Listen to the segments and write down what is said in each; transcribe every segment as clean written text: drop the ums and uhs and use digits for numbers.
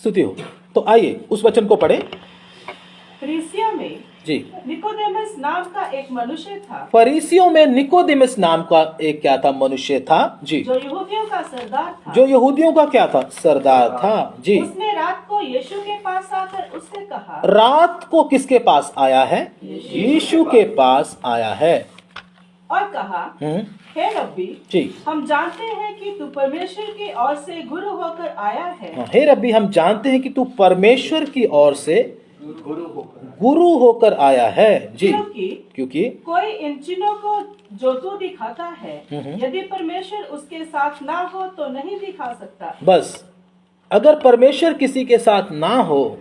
स्तुति हो। तो आइए उस वचन को पढ़ें। फरीसियों में जी, निकोदेमस नाम का एक मनुष्य था, फरीसियों में निकोदेमस नाम का एक क्या था, मनुष्य था जी, जो यहूदियों का सरदार था। जो यहूदियों का क्या था, सरदार था जी। उसने रात को यीशु के पास आकर उससे कहा, रात को किसके पास आया है? यीशु के पास आया है और कहा, हे रब्बी, जी। हम जानते हैं कि तू परमेश्वर की ओर से गुरु होकर आया है। हे रब्बी, हम जानते हैं कि तू परमेश्वर की ओर से गुरु होकर आया है जी। क्योंकि कोई इन चिन्हों को जो तू दिखाता है, यदि परमेश्वर उसके साथ ना हो तो नहीं दिखा सकता। बस, अगर परमेश्वर किसी के साथ ना हो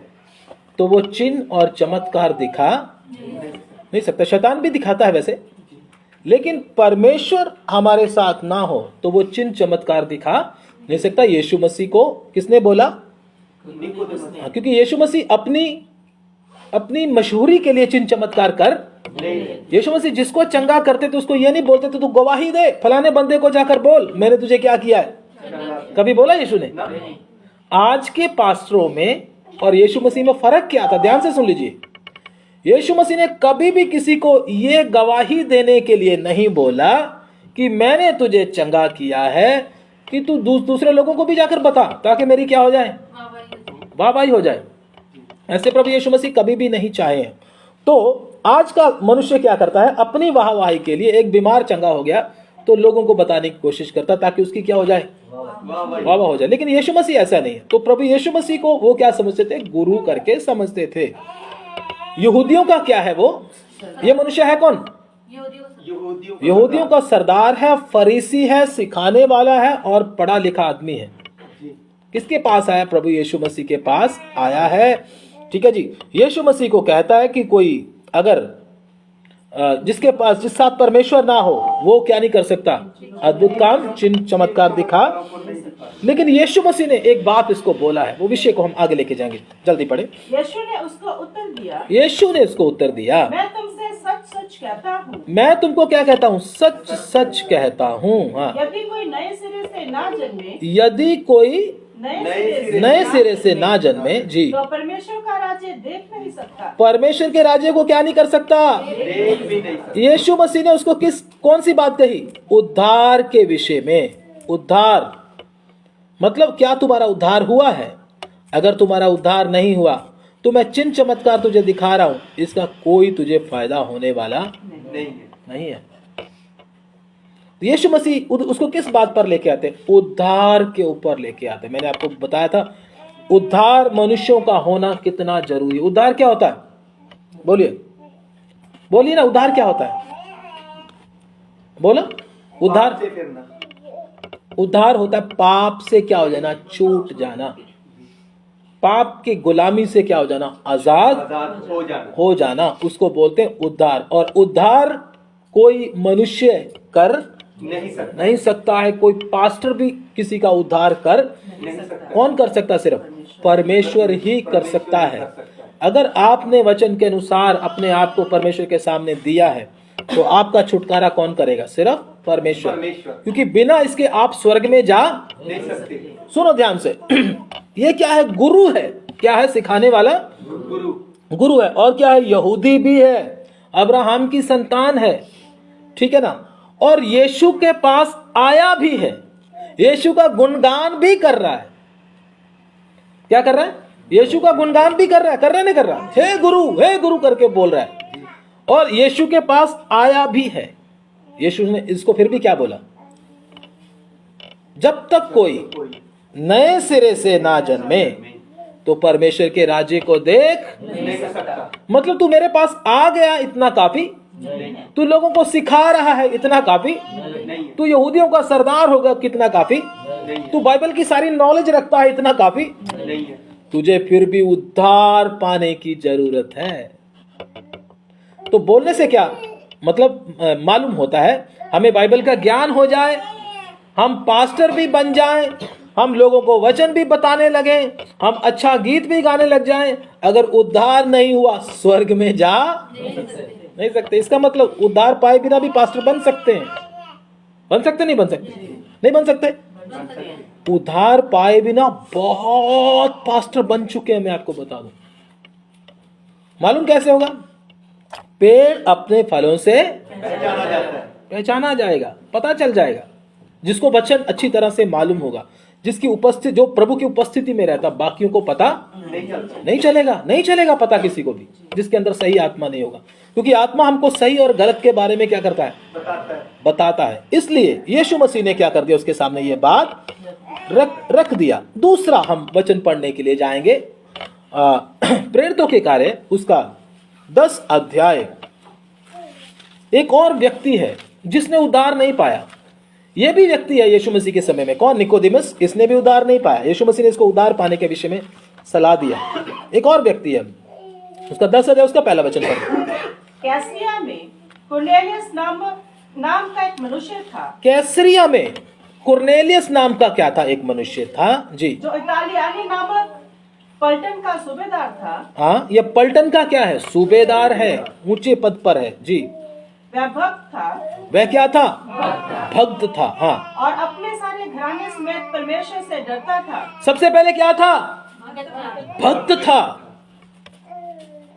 तो वो चिन्ह और चमत्कार दिखा नहीं सकता। शैतान भी दिखाता है वैसे, लेकिन परमेश्वर हमारे साथ ना हो तो वो चिन्ह चमत्कार दिखा नहीं सकता। यीशु मसीह को किसने बोला? क्योंकि यीशु मसीह अपनी मशहूरी के लिए चिन्ह चमत्कार कर। यीशु मसीह जिसको चंगा करते थे उसको ये नहीं बोलते थे तू गवाही दे, फलाने बंदे को जाकर बोल मैंने तुझे क्या किया है। कभी बोला यीशु ने? आज के पास्टरों में और यीशु मसीह में फर्क क्या था? ध्यान से सुन लीजिए। यीशु मसीह ने कभी भी किसी को ये गवाही देने के लिए नहीं बोला कि मैंने तुझे चंगा किया है कि तू दूसरे लोगों को भी जाकर बता ताकि मेरी क्या हो जाए, वाहवाही हो जाए। ऐसे प्रभु यीशु मसीह कभी भी नहीं चाहे। तो आज का मनुष्य क्या करता है? अपनी वाहवाही के लिए एक बीमार चंगा हो गया तो लोगों को बताने की कोशिश करता ताकि उसकी क्या हो जाए, वाह हो जाए। लेकिन यीशु मसीह ऐसा नहीं है। तो प्रभु यीशु मसीह को वो क्या समझते थे? गुरु करके समझते थे। यहूदियों का क्या है वो? ये मनुष्य है कौन? यहूदियों का सरदार है, फरीसी है, सिखाने वाला है और पढ़ा लिखा आदमी है। किसके पास आया? प्रभु यीशु मसीह के पास आया है। ठीक है जी। यीशु मसीह को कहता है कि कोई अगर जिसके पास जिस साथ परमेश्वर ना हो वो क्या नहीं कर सकता? अद्भुत काम चिन्ह चमत्कार दिखा। लेकिन यीशु मसीह ने एक बात इसको बोला है, वो विषय को हम आगे लेके जाएंगे। जल्दी पढ़े। यीशु ने उसको उत्तर दिया, यीशु ने उसको उत्तर दिया, मैं तुमसे सच सच कहता हूँ। मैं तुमको क्या कहता हूँ? सच सच कहता हूँ। हाँ, यदि कोई नए सिरे से ना जन्मे, यदि कोई नए सिरे से ना जन्मे जी, तो परमेश्वर का राज्य देख नहीं सकता। परमेश्वर के राज्य को क्या नहीं कर सकता? यीशु मसीह ने उसको कौन सी बात कही? उद्धार के विषय में। उद्धार मतलब क्या तुम्हारा उद्धार हुआ है? अगर तुम्हारा उद्धार नहीं हुआ तो मैं चिन्ह चमत्कार तुझे दिखा रहा हूं, इसका कोई तुझे फायदा होने वाला नहीं है। यीशु मसीह उसको किस बात पर लेके आते? उद्धार के ऊपर लेके आते। मैंने आपको बताया था उद्धार मनुष्यों का होना कितना जरूरी है। उद्धार क्या होता है? बोलिए ना, उद्धार क्या होता है? बोलो। उद्धार होता है पाप से क्या हो जाना? छूट जाना। पाप की गुलामी से क्या हो जाना? आजाद हो जाना। उसको बोलते हैं उद्धार। और उद्धार कोई मनुष्य कर नहीं सकता है। कोई पास्टर भी किसी का उद्धार कर कौन कर सकता? सिर्फ परमेश्वर ही कर सकता है। अगर आपने वचन के अनुसार अपने आप को परमेश्वर के सामने दिया है तो आपका छुटकारा कौन करेगा? सिर्फ परमेश्वर। क्योंकि बिना इसके आप स्वर्ग में जा नहीं सकते। सुनो ध्यान से। ये क्या है? गुरु है। क्या है? सिखाने वाला गुरु है। और क्या है? यहूदी भी है, अब्राहम की संतान है। ठीक है ना? और यीशु के पास आया भी है, यीशु का गुणगान भी कर रहा है। क्या कर रहा है? यीशु का गुणगान भी कर रहा है। कर रहा है नहीं कर रहा? हे गुरु करके बोल रहा है। और यीशु के पास आया भी है। यीशु ने इसको फिर भी क्या बोला? जब तक कोई नए सिरे से ना जन्मे तो परमेश्वर के राज्य को देख नहीं सकता। मतलब तू मेरे पास आ गया इतना काफी? तू लोगों को सिखा रहा है इतना काफी? तू यहूदियों का सरदार होगा कितना काफी? तू बाइबल की सारी नॉलेज रखता है इतना काफी? तुझे फिर भी उद्धार पाने की जरूरत है। तो बोलने से क्या मतलब मालूम होता है? हमें बाइबल का ज्ञान हो जाए, हम पास्टर भी बन जाएं, हम लोगों को वचन भी बताने लगे, हम अच्छा गीत भी गाने लग जाएं, अगर उद्धार नहीं हुआ स्वर्ग में जा नहीं सकते। इसका मतलब उद्धार पाए बिना भी पास्टर बन सकते हैं। बन सकते नहीं बन सकते? नहीं बन सकते। उधार पाए बिना बहुत पास्टर बन चुके हैं, मैं आपको बता दूं। मालूम कैसे होगा? पेड़ अपने फलों से पहचाना जाएगा, पता चल जाएगा। जिसको वचन अच्छी तरह से मालूम होगा, जिसकी उपस्थिति, जो प्रभु की उपस्थिति में रहता, बाकियों को पता नहीं चलेगा पता किसी को भी, जिसके अंदर सही आत्मा नहीं होगा। क्योंकि आत्मा हमको सही और गलत के बारे में क्या करता है? बताता है। इसलिए यीशु मसीह ने क्या कर दिया? उसके सामने ये बात रख दिया। दूसरा हम वचन पढ़ने के लिए जाएंगे प्रेरितों के कार्य उसका 10 अध्याय। एक और व्यक्ति है जिसने उद्धार नहीं पाया। यह भी व्यक्ति है यीशु मसीह के समय में। कौन? निकोदेमस। इसने भी उद्धार नहीं पाया। यीशु मसीह ने इसको उद्धार पाने के विषय में सलाह दिया। एक और व्यक्ति है, उसका 10 अध्याय, उसका पहला वचन पढ़ो। कैसरिया में कुरनेलियस नाम का एक मनुष्य था। कैसरिया में कुरनेलियस नाम का क्या था? एक मनुष्य था जी, जो इतालियानी नामक पलटन का सूबेदार था। हाँ, यह पलटन का क्या है? सूबेदार है, ऊंचे पद पर है जी। वह भक्त था। वह क्या था? भक्त था। हाँ, और अपने सारे घराने समेत परमेश्वर से डरता था। सबसे पहले क्या था? भक्त था।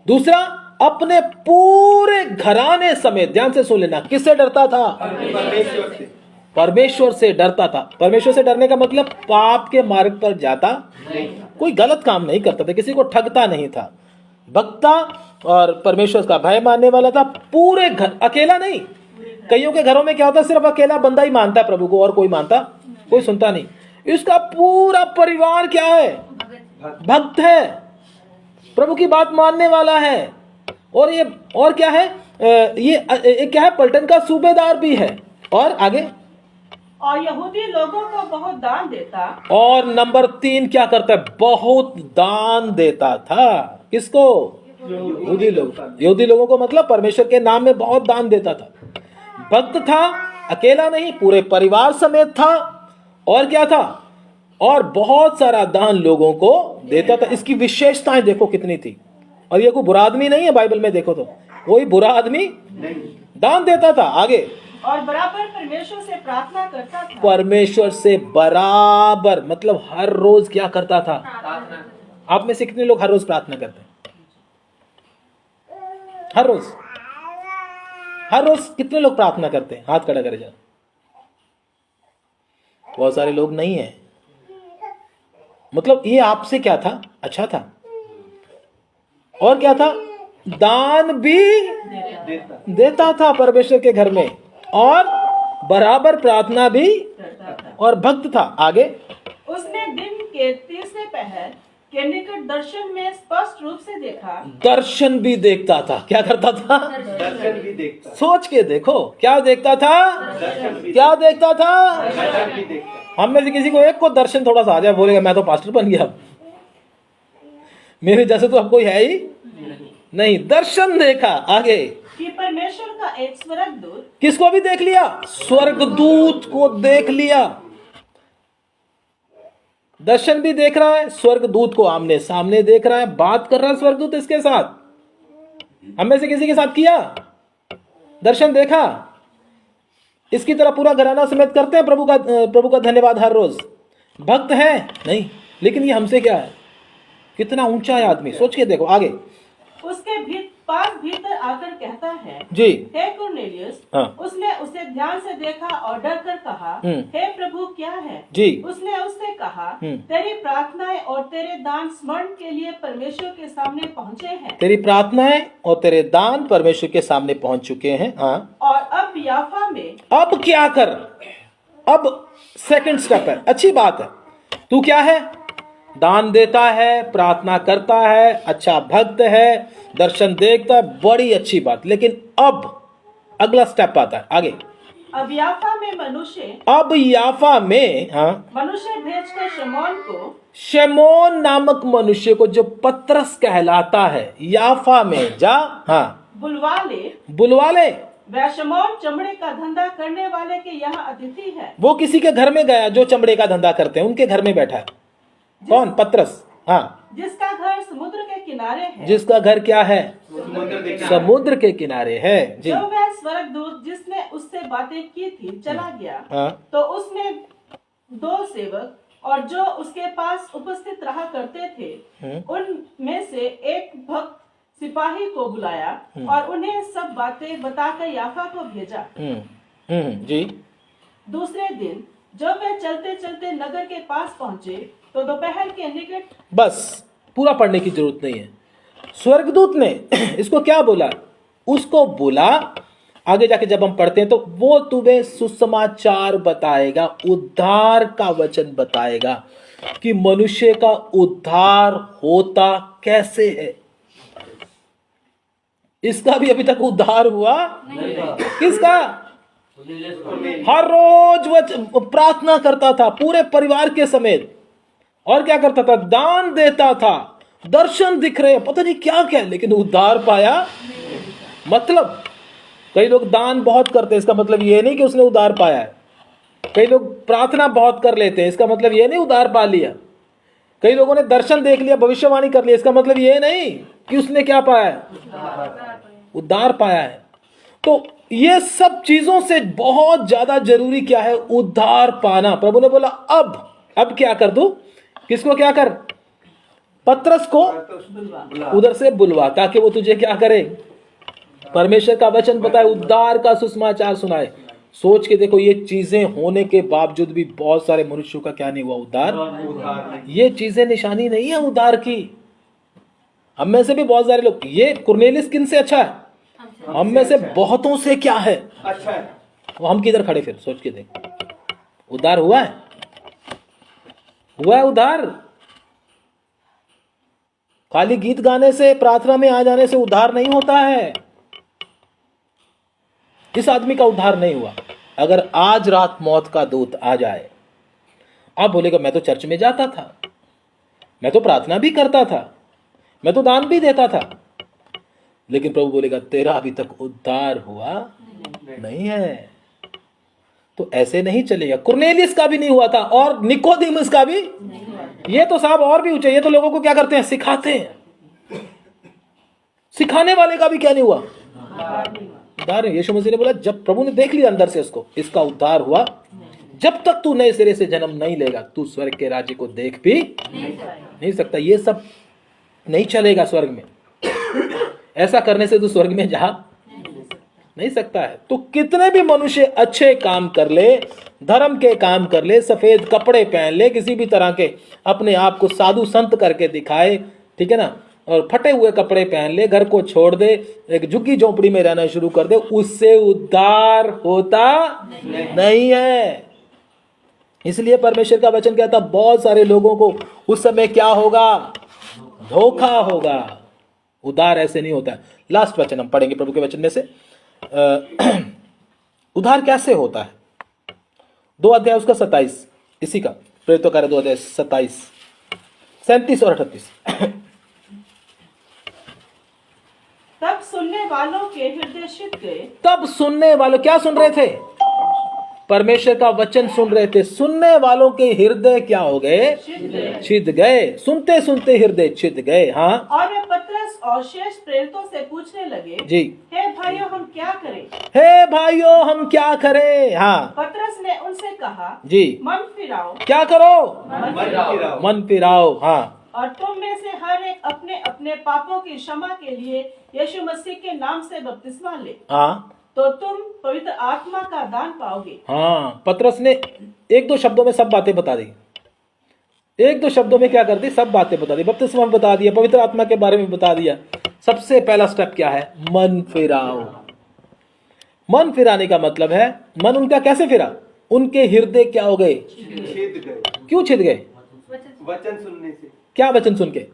दूसरा, अपने पूरे घराने समेत, ध्यान से सुन लेना, किससे डरता था? परमेश्वर से डरता था। परमेश्वर से डरने का मतलब पाप के मार्ग पर जाता, कोई गलत काम नहीं करता था, किसी को ठगता नहीं था, भक्त था और परमेश्वर का भय मानने वाला था। पूरे घर, अकेला नहीं। कईयों के घरों में क्या होता है? सिर्फ अकेला बंदा ही मानता है प्रभु को, और कोई मानता, कोई सुनता नहीं। इसका पूरा परिवार क्या है? भक्त है, प्रभु की बात मानने वाला है। और ये और क्या है? ये क्या है? पलटन का सूबेदार भी है। और आगे, और यहूदी लोगों को बहुत दान देता। और नंबर 3 क्या करता है? बहुत दान देता था। किसको? यहूदी लोग। यहूदी लोगों को मतलब परमेश्वर के नाम में बहुत दान देता था। भक्त था, अकेला नहीं, पूरे परिवार समेत था। और क्या था? और बहुत सारा दान लोगों को देता था। इसकी विशेषताएं देखो कितनी थी। और ये कोई बुरा आदमी नहीं है, बाइबल में देखो तो कोई बुरा आदमी दान देता था। आगे, और बराबर परमेश्वर से प्रार्थना करता था। परमेश्वर से बराबर मतलब हर रोज क्या करता था? आप में से कितने लोग हर रोज प्रार्थना करते हैं? हर रोज कितने लोग प्रार्थना करते हैं? हाथ खड़ा करे जा। बहुत सारे लोग नहीं है। मतलब ये आपसे क्या था? अच्छा था। और क्या था? दान भी देता था परमेश्वर के घर में, और बराबर प्रार्थना भी, और भक्त था। आगे, उसने दिन के तीसरे पहर के निकट दर्शन में स्पष्ट रूप से देखा। दर्शन भी देखता था। क्या करता था? दर्शन भी देखता। सोच के देखो, क्या देखता था? क्या देखता था? दर्शन भी देखता। हम में से किसी को एक को दर्शन थोड़ा सा आ जाए, बोलेगा मैं तो पास्टर बन गया, मेरे जैसे तो अब कोई है ही नहीं। दर्शन देखा। आगे, कि परमेश्वर का एक स्वर्गदूत। किसको भी देख लिया? स्वर्गदूत को देख लिया। दर्शन भी देख रहा है, स्वर्गदूत को आमने सामने देख रहा है, बात कर रहा है स्वर्गदूत इसके साथ। हम में से किसी के साथ किया? दर्शन देखा? इसकी तरह पूरा घराना समेत करते हैं प्रभु का धन्यवाद हर रोज। भक्त है नहीं, लेकिन ये हमसे क्या है? कितना ऊंचा है आदमी, सोच के देखो। आगे, उसके पास भीतर आकर कहता है जी, हे कुरनेलियस। हाँ। उसने उसे ध्यान से देखा और डर कर कहा हे प्रभु क्या है? जी। उसने उससे कहा तेरी प्रार्थनाएं और तेरे दान स्मरण के लिए परमेश्वर के सामने पहुँचे हैं। तेरी प्रार्थनाएं और तेरे दान परमेश्वर के सामने पहुंच चुके हैं। हाँ। और अब याफा में अब क्या कर? अब सेकंड स्टेप है। अच्छी बात है। तू क्या है? दान देता है, प्रार्थना करता है, अच्छा भक्त है, दर्शन देखता है, बड़ी अच्छी बात। लेकिन अब अगला स्टेप आता है। आगे, अब याफा में मनुष्य भेजकर शमौन नामक मनुष्य को, जो पतरस कहलाता है, याफा में जा, हाँ, बुलवा ले। वह शमौन चमड़े का धंधा करने वाले के यहाँ अतिथि है। वो किसी के घर में गया जो चमड़े का धंधा करते हैं, उनके घर में बैठा है। कौन? पतरस। हाँ, जिसका घर समुद्र के किनारे है। जिसका घर क्या है? समुद्र के किनारे है जी। जब वह स्वर्गदूत जिसने उससे बातें की थी चला गया, हाँ। तो उसने 2 सेवक और जो उसके पास उपस्थित रहा करते थे उनमें से एक भक्त सिपाही को बुलाया और उन्हें सब बातें बताकर याफा को भेजा। जी। दूसरे दिन जब वे चलते चलते नगर के पास पहुंचे तो दोपहर के निकट। बस पूरा पढ़ने की जरूरत नहीं है। स्वर्गदूत ने इसको क्या बोला? उसको बोला, आगे जाके जब हम पढ़ते हैं तो वो तुम्हें सुसमाचार बताएगा, उद्धार का वचन बताएगा कि मनुष्य का उद्धार होता कैसे है। इसका भी अभी तक उद्धार हुआ किसका? हर रोज वह प्रार्थना करता था पूरे परिवार के समेत, और क्या करता था? दान देता था। दर्शन दिख रहे, पता नहीं क्या क्या, लेकिन उद्धार पाया। मतलब कई लोग दान बहुत करते हैं, इसका मतलब ये नहीं कि उसने उद्धार पाया है। कई लोग प्रार्थना बहुत कर लेते हैं, इसका मतलब ये नहीं उद्धार पा लिया। कई लोगों ने दर्शन देख लिया, भविष्यवाणी कर लिया, इसका मतलब ये नहीं कि उसने क्या पाया है? उद्धार पाया है। तो ये सब चीजों से बहुत ज्यादा जरूरी क्या है? उद्धार पाना। प्रभु ने बोला अब क्या कर दूं? किसको क्या कर? पतरस को उधर से बुलवा, ताकि वो तुझे क्या करे? परमेश्वर का वचन बताए, उद्धार का सुसमाचार सुनाए। सोच के देखो, ये चीजें होने के बावजूद भी बहुत सारे मनुष्यों का क्या नहीं हुआ? उद्धार। ये चीजें निशानी नहीं है उद्धार की। हम में से भी बहुत सारे लोग, ये कुरनेलियुस किन से अच्छा है? हम में से बहुतों से क्या है? अच्छा है। हम किधर खड़े? फिर सोच के देख, उद्धार हुआ है? हुआ है उद्धार? खाली गीत गाने से, प्रार्थना में आ जाने से उद्धार नहीं होता है। इस आदमी का उद्धार नहीं हुआ। अगर आज रात मौत का दूत आ जाए, आप बोलेगा मैं तो चर्च में जाता था, मैं तो प्रार्थना भी करता था, मैं तो दान भी देता था, लेकिन प्रभु बोलेगा तेरा अभी तक उद्धार हुआ नहीं है। तो ऐसे नहीं चलेगा। कुरनेलियुस का भी नहीं हुआ था, और निकोदेमुस का भी। ये तो साहब और भी ऊंचे, ये तो लोगों को क्या करते हैं? सिखाते हैं। सिखाने वाले का भी क्या नहीं हुआ? उद्धार। यीशु मसीह ने बोला, जब प्रभु ने देख लिया अंदर से उसको, इसका उद्धार हुआ, जब तक तू नए सिरे से जन्म नहीं लेगा, तू स्वर्ग के राज्य को देख भी नहीं सकता। ये सब नहीं चलेगा स्वर्ग में। ऐसा करने से तू स्वर्ग में जा नहीं सकता है। तो कितने भी मनुष्य अच्छे काम कर ले, धर्म के काम कर ले, सफेद कपड़े पहन ले, किसी भी तरह के अपने आप को साधु संत करके दिखाए, ठीक है ना, और फटे हुए कपड़े पहन ले, घर को छोड़ दे, एक झुग्गी झोंपड़ी में रहना शुरू कर दे, उससे उद्धार होता नहीं है। इसलिए परमेश्वर का वचन कहता, बहुत सारे लोगों को उस समय क्या होगा? धोखा होगा। उद्धार ऐसे नहीं होता है। लास्ट वचन हम पढ़ेंगे प्रभु के वचन में से। उद्धार कैसे होता है? 2 अध्याय उसका 27, इसी का प्रेरितों का 2 अध्याय 27, 37 और 38। तब सुनने वालों के हृदय सिद्ध गए। तब सुनने वालों क्या सुन रहे थे? परमेश्वर का वचन सुन रहे थे। सुनने वालों के हृदय क्या हो गए? छिद गए। सुनते सुनते हृदय छिद गए। हाँ। और वे पतरस और शेष प्रेरितों से पूछने लगे, जी, हे भाइयों हम क्या करें? हे भाइयों हम क्या करें? हाँ। पतरस ने उनसे कहा, जी, मन फिराओ। क्या करो? मन फिराओ। मन फिराओ। हाँ। और तुम में से हर एक अपने अपने पापों की क्षमा के लिए यीशु मसीह के नाम से बपतिस्मा ले, हाँ। तो तुम पवित्र आत्मा का दान पाओगे। हाँ। पतरस ने 1-2 शब्दों में सब बातें बता दी। 1-2 शब्दों में क्या कर दी? सब बातें बता दी। बपतिस्मा बता दिया, पवित्र आत्मा के बारे में बता दिया। सबसे पहला स्टेप क्या है? मन फिराओ। मन फिराने का मतलब है, मन उनका कैसे फिरा? उनके हृदय क्या हो गए? छिद गए। क्यों छिद गए? वचन सुनने से। क्या वचन सुन के?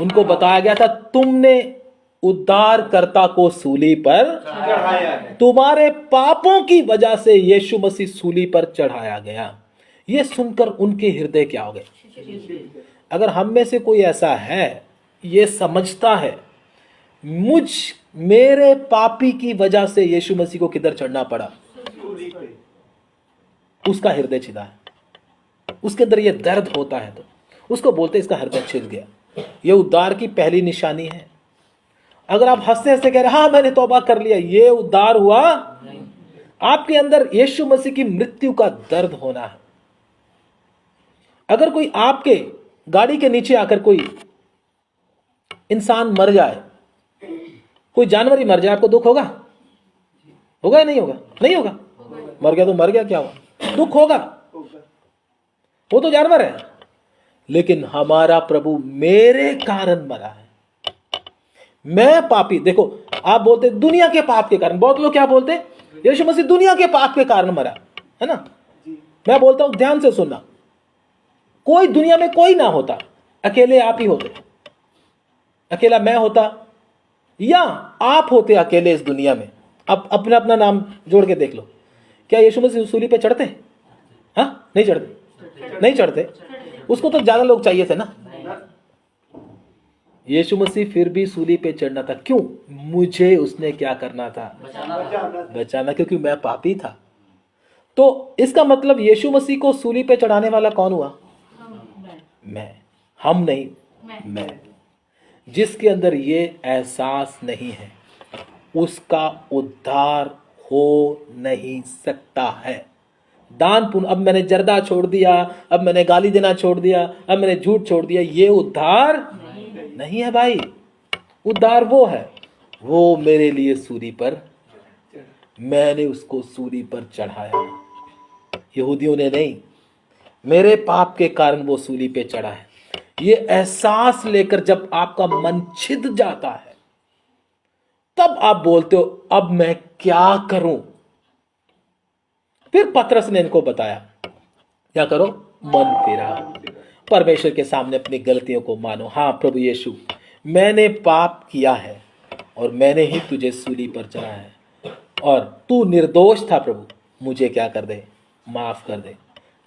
उनको बताया गया था, तुमने उद्धारकर्ता को सूली पर चढ़ाया है। तुम्हारे पापों की वजह से यीशु मसीह सूली पर चढ़ाया गया। ये सुनकर उनके हृदय क्या हो गए? अगर हम में से कोई ऐसा है, ये समझता है मेरे पापी की वजह से यीशु मसीह को किधर चढ़ना पड़ा, उसका हृदय छिदा है, उसके अंदर ये दर्द होता है, तो उसको बोलते इसका हृदय छिद गया। ये उद्धार की पहली निशानी है। अगर आप हंसते हंसते कह रहे हाँ मैंने तौबा कर लिया, ये उद्धार हुआ? आपके अंदर यीशु मसीह की मृत्यु का दर्द होना है। अगर कोई आपके गाड़ी के नीचे आकर कोई इंसान मर जाए, कोई जानवर ही मर जाए, आपको दुख होगा? होगा या नहीं होगा? नहीं होगा। मर गया तो मर गया, क्या हुआ? दुख होगा, वो तो जानवर है। लेकिन हमारा प्रभु मेरे कारण मरा है। मैं पापी, देखो आप बोलते दुनिया के पाप के कारण, बहुत लोग क्या बोलते, यीशु मसीह दुनिया के पाप के कारण मरा, है ना? मैं बोलता हूं ध्यान से सुनना, कोई दुनिया में कोई ना होता, अकेले आप ही होते, अकेला मैं होता या आप होते अकेले इस दुनिया में। अब अपना अपना नाम जोड़ के देख लो, क्या यीशु मसीह सूली पे चढ़ते? हाँ, नहीं चढ़ते, नहीं चढ़ते। उसको तो ज्यादा लोग चाहिए थे ना। यीशु मसीह फिर भी सूली पे चढ़ना था, क्यों? मुझे उसने क्या करना था? बचाना, क्योंकि मैं पापी था। तो इसका मतलब यीशु मसीह को सूली पे चढ़ाने वाला कौन हुआ? मैं, हम नहीं, मैं। जिसके अंदर ये एहसास नहीं है उसका उद्धार हो नहीं सकता है। दान पुण्य, अब मैंने जर्दा छोड़ दिया, अब मैंने गाली देना छोड़ दिया, अब मैंने झूठ छोड़ दिया, ये उद्धार नहीं है भाई। उद्धार वो है, वो मेरे लिए सूली पर, मैंने उसको सूली पर चढ़ाया, यहूदियों ने नहीं। मेरे पाप के कारण वो सूली पे चढ़ा है। ये एहसास लेकर जब आपका मन छिद जाता है, तब आप बोलते हो अब मैं क्या करूं? फिर पतरस ने इनको बताया, क्या करो? मन फिरा, परमेश्वर के सामने अपनी गलतियों को मानो। हाँ प्रभु यीशु, मैंने पाप किया है और मैंने ही तुझे सूली पर चढ़ाया है, और तू निर्दोष था प्रभु, मुझे क्या कर दे? माफ कर दे।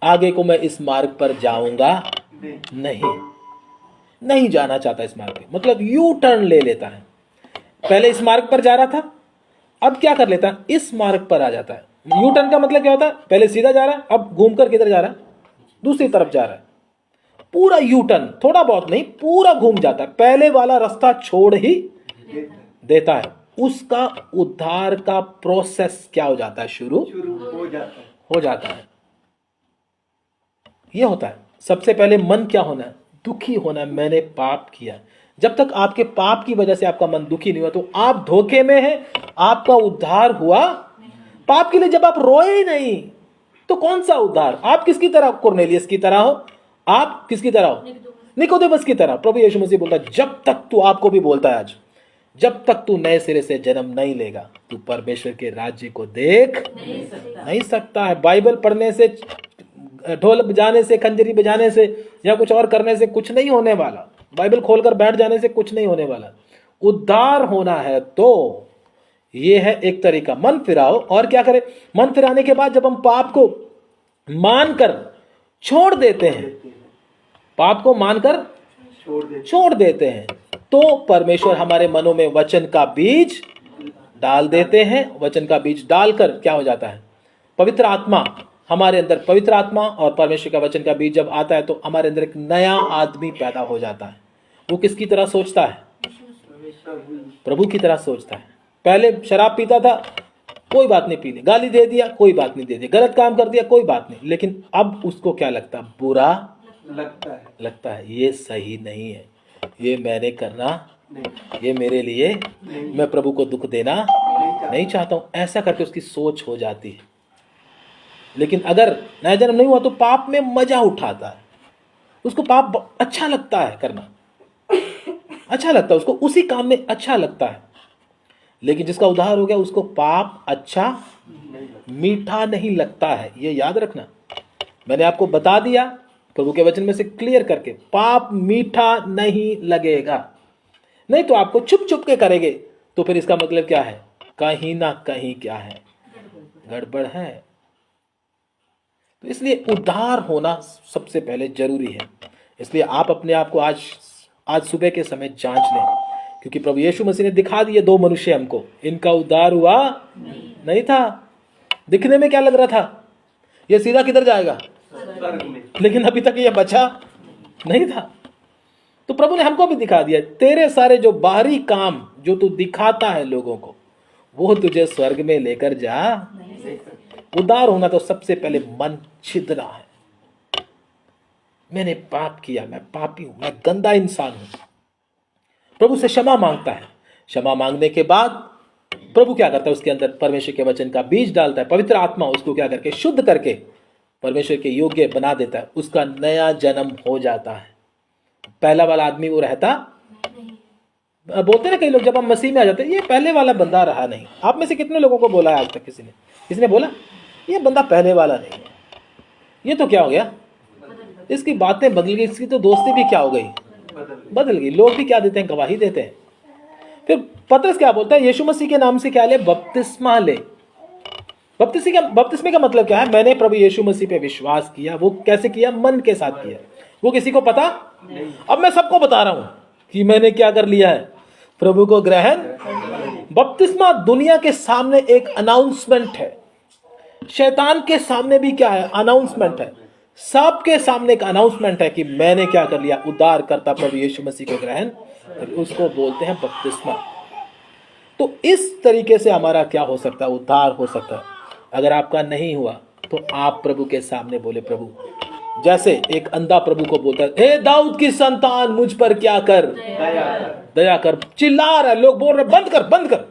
आगे को मैं इस मार्ग पर जाऊंगा नहीं जाना चाहता इस मार्ग पे। मतलब यू टर्न ले लेता है। पहले इस मार्ग पर जा रहा था, अब क्या कर लेता है? इस मार्ग पर आ जाता है। यू टर्न का मतलब क्या होता है? पहले सीधा जा रहा है, अब घूम कर किधर जा रहा है? दूसरी तरफ जा रहा है। पूरा यू टर्न, थोड़ा बहुत नहीं, पूरा घूम जाता है, पहले वाला रास्ता छोड़ ही देता है। उसका उद्धार का प्रोसेस क्या हो जाता है? शुरू हो जाता है। यह होता है। सबसे पहले मन क्या होना है? दुखी होना है, मैंने पाप किया। जब तक आपके पाप की वजह से आपका मन दुखी नहीं हुआ तो आप धोखे में हैं, आपका उद्धार हुआ पाप के लिए। जब आप रोए ही नहीं तो कौन सा उद्धार? आप किसकी तरह? कुरनेलियस की तरह हो। आप किसकी तरह हो? निकोदेमस की तरह। प्रभु यीशु मसीह बोलता है, जब तक तू, आपको भी बोलता है आज, जब तक तू नए सिरे से जन्म नहीं लेगा तू परमेश्वर के राज्य को देख नहीं सकता है। बाइबल पढ़ने से, ढोल बजाने से, खंजरी बजाने से या कुछ और करने से कुछ नहीं होने वाला। बाइबल खोलकर बैठ जाने से कुछ नहीं होने वाला। उद्धार होना है तो ये है एक तरीका, मन फिराओ। और क्या करें? मन फिराने के बाद जब हम पाप को मानकर छोड़ देते हैं, पाप को मानकर छोड़ देते हैं, तो परमेश्वर हमारे मनों में वचन का बीज डाल देते हैं। वचन का बीज डालकर क्या हो जाता है? पवित्र आत्मा हमारे अंदर, पवित्र आत्मा और परमेश्वर का वचन का बीज जब आता है तो हमारे अंदर एक नया आदमी पैदा हो जाता है। वो किसकी तरह सोचता है? प्रभु की तरह सोचता है। पहले शराब पीता था, कोई बात नहीं, पी ली, गाली दे दिया, कोई बात नहीं, दे दिया, गलत काम कर दिया, कोई बात नहीं, लेकिन अब उसको क्या लगता है? बुरा लगता है। ये सही नहीं है, ये मैंने करना, ये मेरे लिए, मैं प्रभु को दुख देना नहीं चाहता हूं। ऐसा करके उसकी सोच हो जाती है। लेकिन अगर नया जन्म नहीं हुआ तो पाप में मजा उठाता है, उसको पाप अच्छा लगता है करना, अच्छा लगता है उसको, उसी काम में अच्छा लगता है। लेकिन जिसका उद्धार हो गया उसको पाप अच्छा, मीठा नहीं लगता है। ये याद रखना, मैंने आपको बता दिया प्रभु के वचन में से क्लियर करके, पाप मीठा नहीं लगेगा। नहीं तो आपको छुप छुप के करेंगे तो फिर इसका मतलब क्या है? कहीं ना कहीं क्या है? गड़बड़ है। तो इसलिए उद्धार होना सबसे पहले जरूरी है। इसलिए आप अपने आप को आज सुबह के समय जांच लें, क्योंकि प्रभु यीशु मसीह ने दिखा दिए दो मनुष्य हमको, इनका उद्धार हुआ नहीं था। दिखने में क्या लग रहा था? ये सीधा किधर जाएगा? लेकिन अभी तक ये बचा नहीं था। तो प्रभु ने हमको भी दिखा दिया, तेरे सारे जो बाहरी काम जो तू दिखाता है लोगों को, वो तुझे स्वर्ग में लेकर जा। उद्धार होना तो सबसे पहले मन छिदना है। मैंने पाप किया, मैं पापी हूं, मैं गंदा इंसान हूं। प्रभु से क्षमा मांगता है। क्षमा मांगने के बाद प्रभु क्या करता है, उसके अंदर परमेश्वर के वचन का बीज डालता है। पवित्र आत्मा उसको क्या करके शुद्ध करके परमेश्वर के योग्य बना देता है। उसका नया जन्म हो जाता है। पहला वाला आदमी वो रहता, बोलते ना कई लोग, जब हम मसीह में आ जाते हैं, ये पहले वाला बंदा रहा नहीं। आप में से कितने लोगों को बोला है आज तक? किसी ने बोला ये बंदा पहले वाला नहीं है, ये तो क्या हो गया, इसकी बातें बदल गई, इसकी तो दोस्ती भी क्या हो गई, बदल गई। लोग भी क्या देते हैं, गवाही देते हैं। फिर पतरस क्या बोलता है, यीशु मसीह के नाम से क्या ले, बपतिस्मा ले। बपतिस्मे का मतलब क्या है, मैंने प्रभु यीशु मसीह पे विश्वास किया। वो कैसे किया, मन के साथ किया। वो किसी को पता नहीं। अब मैं सबको बता रहा हूं कि मैंने क्या कर लिया है, प्रभु को ग्रहण। बपतिस्मा दुनिया के सामने एक अनाउंसमेंट है। शैतान के सामने भी क्या है, अनाउंसमेंट है। सबके सामने एक अनाउंसमेंट है कि मैंने क्या कर लिया, उद्धार करता प्रभु यीशु मसीह को ग्रहण। उसको बोलते हैं बपतिस्मा। तो इस तरीके से हमारा क्या हो सकता है, उद्धार हो सकता है। अगर आपका नहीं हुआ तो आप प्रभु के सामने बोले, प्रभु, जैसे एक अंधा प्रभु को बोलता है, हे दाऊद की संतान मुझ पर क्या कर, दया कर। चिल्ला रहा है, लोग बोल रहे बंद कर बंद कर।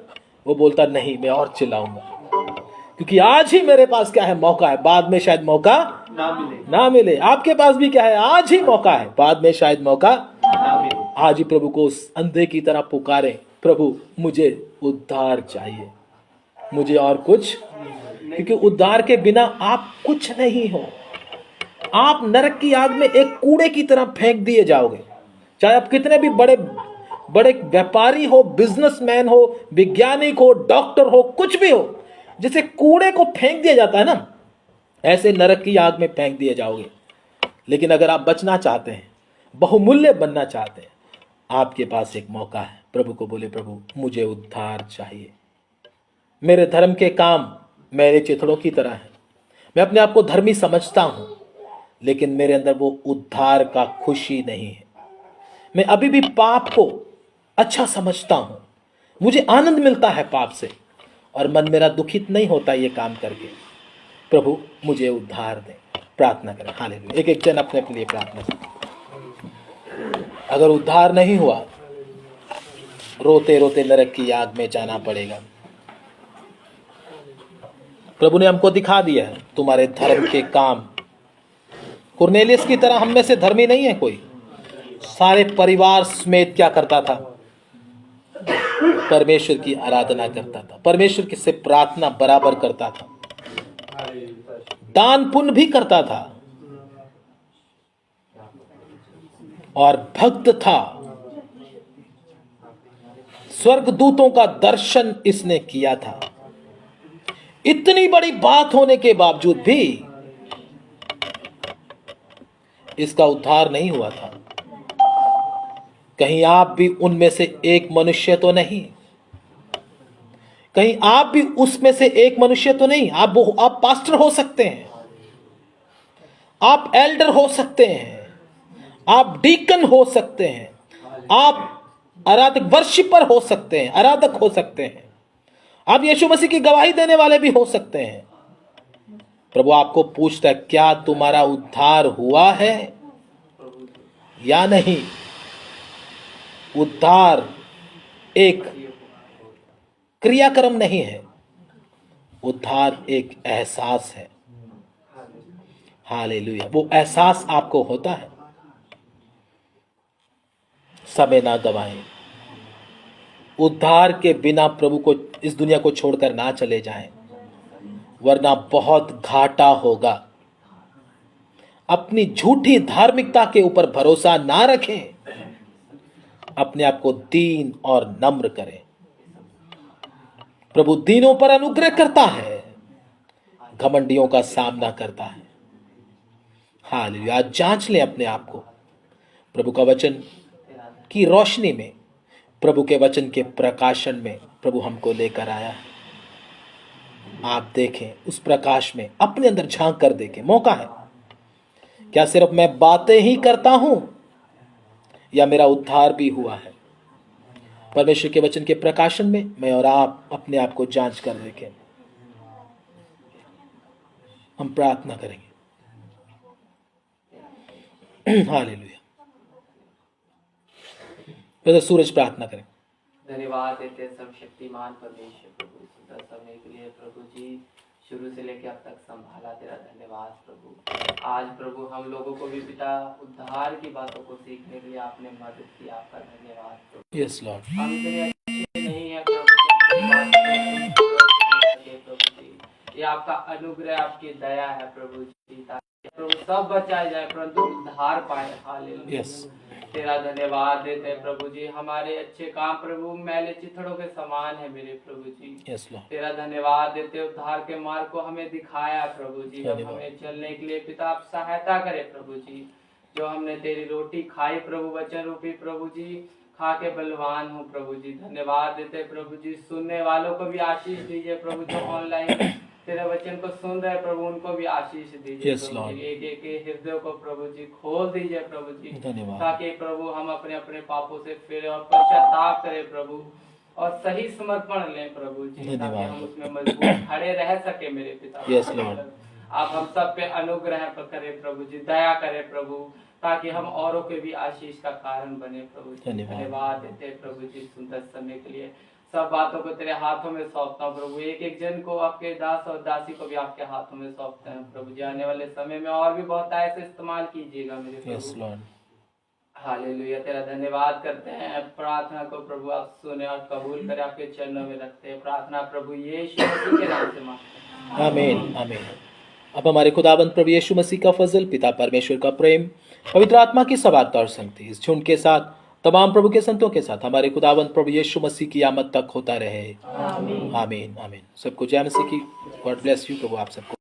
वो बोलता नहीं, मैं और चिल्लाऊंगा, क्योंकि आज ही मेरे पास क्या है, मौका है। बाद में शायद मौका ना मिले। आपके पास भी क्या है, आज ही मौका है, बाद में शायद मौका ना मिले। आज ही प्रभु को उस अंधे की तरह पुकारे, प्रभु मुझे उद्धार चाहिए, मुझे और कुछ, क्योंकि उद्धार के बिना आप कुछ नहीं हो। आप नरक की आग में एक कूड़े की तरह फेंक दिए जाओगे। चाहे आप कितने भी बड़े बड़े व्यापारी हो, बिजनेसमैन हो, वैज्ञानिक हो, डॉक्टर हो, कुछ भी हो, जैसे कूड़े को फेंक दिया जाता है ना, ऐसे नरक की आग में फेंक दिए जाओगे। लेकिन अगर आप बचना चाहते हैं, बहुमूल्य बनना चाहते हैं, आपके पास एक मौका है। प्रभु को बोले, प्रभु मुझे उद्धार चाहिए। मेरे धर्म के काम मेरे चिथड़ों की तरह है। मैं अपने आप को धर्मी समझता हूं, लेकिन मेरे अंदर वो उद्धार का खुशी नहीं है। मैं अभी भी पाप को अच्छा समझता हूं, मुझे आनंद मिलता है पाप से, और मन मेरा दुखित नहीं होता ये काम करके। प्रभु मुझे उद्धार दे। प्रार्थना करें। हालेलुया। एक एक जन अपने अपने लिए प्रार्थना करें। अगर उद्धार नहीं हुआ, रोते रोते नरक की आग में जाना पड़ेगा। प्रभु ने हमको दिखा दिया है तुम्हारे धर्म के काम। कुरनेलियस की तरह हम में से धर्मी नहीं है कोई। सारे परिवार समेत क्या करता था, परमेश्वर की आराधना करता था, परमेश्वर की से प्रार्थना बराबर करता था, दान पुण्य भी करता था, और भक्त था। स्वर्गदूतों का दर्शन इसने किया था। इतनी बड़ी बात होने के बावजूद भी इसका उद्धार नहीं हुआ था। कहीं आप भी उनमें से एक मनुष्य तो नहीं? कहीं आप भी उसमें से एक मनुष्य तो नहीं? आप पास्टर हो सकते हैं, आप एल्डर हो सकते हैं, आप डीकन हो सकते हैं, आप आराधक वर्शिपर हो सकते हैं, आराधक हो सकते हैं, आप यीशु मसीह की गवाही देने वाले भी हो सकते हैं। प्रभु आपको पूछता है, क्या तुम्हारा उद्धार हुआ है या नहीं? उद्धार एक क्रियाक्रम नहीं है, उद्धार एक एहसास है। हालेलुया। वो एहसास आपको होता है। समय ना गवाएं। उद्धार के बिना प्रभु को, इस दुनिया को छोड़कर ना चले जाएं, वरना बहुत घाटा होगा। अपनी झूठी धार्मिकता के ऊपर भरोसा ना रखें, अपने आप को दीन और नम्र करें। प्रभु दीनों पर अनुग्रह करता है, घमंडियों का सामना करता है। हालेलुया। जांच लें अपने आप को। प्रभु का वचन की रोशनी में, प्रभु के वचन के प्रकाशन में प्रभु हमको लेकर आया है। आप देखें, उस प्रकाश में अपने अंदर झांक कर देखें। मौका है। क्या सिर्फ मैं बातें ही करता हूं या मेरा उद्धार भी हुआ है? परमेश्वर के वचन के प्रकाशन में मैं और आप अपने आप को जांच कर देखें। हम प्रार्थना करेंगे। हालेलुया। ब्रदर सूरज प्रार्थना करें। धन्यवाद देते हैं सर्वशक्तिमान परमेश्वर प्रभु, सुंदर समय के लिए प्रभु जी, शुरू से लेकर अब तक संभाला, तेरा धन्यवाद प्रभु। आज प्रभु हम लोगों को भी पिता उद्धार की बातों को सीखने के लिए आपने मदद की, आपका धन्यवाद प्रभु। Yes Lord. हम इतने अच्छे नहीं है प्रभु कि अपनी बात को सुन सके प्रभु जी, ये आपका अनुग्रह, आपकी दया है प्रभु जी, ताकि प्रभु सब बचाए जाए परंतु उद्धार पाए। हालेलुया। यस तेरा धन्यवाद देते हैं प्रभु जी। हमारे अच्छे काम प्रभु मैले चिथड़ों के समान है मेरे प्रभु जी। Yes Lord. तेरा धन्यवाद देते, उद्धार के मार्ग को हमें दिखाया प्रभु जी। अब धन्यवाद। हमें चलने के लिए पिता आप सहायता करे प्रभु जी। जो हमने तेरी रोटी खाई प्रभु, वचन रूपी प्रभु जी, खा के बलवान हूँ प्रभु जी। धन्यवाद देते प्रभु जी। सुनने वालों को भी आशीष दीजिए प्रभु, जो ऑनलाइन तेरे वचन को सुन रहे प्रभु, उनको भी आशीष दीजिए Yes, प्रभु Lord. जी। एक एक हृदय को प्रभु जी खोल दीजिए प्रभु जी, धन्यवाद। ताकि प्रभु हम अपने अपने पापों से फिरे और पश्चाताप करें प्रभु, और सही समर्पण लें प्रभु जी, ताकि धन्यवाद। हम उसमें मजबूत खड़े रह सके मेरे पिता। Yes, Lord. आप हम सब पे अनुग्रह करें प्रभु जी, दया करें प्रभु, ताकि हम औरों के भी आशीष का कारण बने प्रभु जी। धन्यवाद। धन्यवाद देते हैं प्रभु जी सुंदर समय के लिए। सब बातों को तेरे हाथों में सौंपता हूँ प्रभु। एक एक जन को, आपके दास और दासी को भी आपके हाथों में सौंपते हैं प्रभु जी। आने वाले समय में और भी बहुत ऐसे इस्तेमाल कीजिएगा मेरे यस प्रभु। लॉर्ड। हालेलुया। तेरा धन्यवाद करते हैं। प्रार्थना को प्रभु आप सुने और कबूल करें, आपके चरणों में रखते हैं। प्रार्थना प्रभु यीशु मसीह के नाम से मांगते हैं। आमीन आमीन। अब हमारे खुदाबंद प्रभु यीशु मसीह का फजल, पिता परमेश्वर का प्रेम, पवित्र आत्मा की सबात और संगति इस झुंड के साथ, तमाम प्रभु के संतों के साथ हमारे खुदाबंद प्रभु यीशु मसीह की आमद तक होता रहे। आमीन आमीन। सबको जय मसीह की। God bless you. प्रभु आप सबको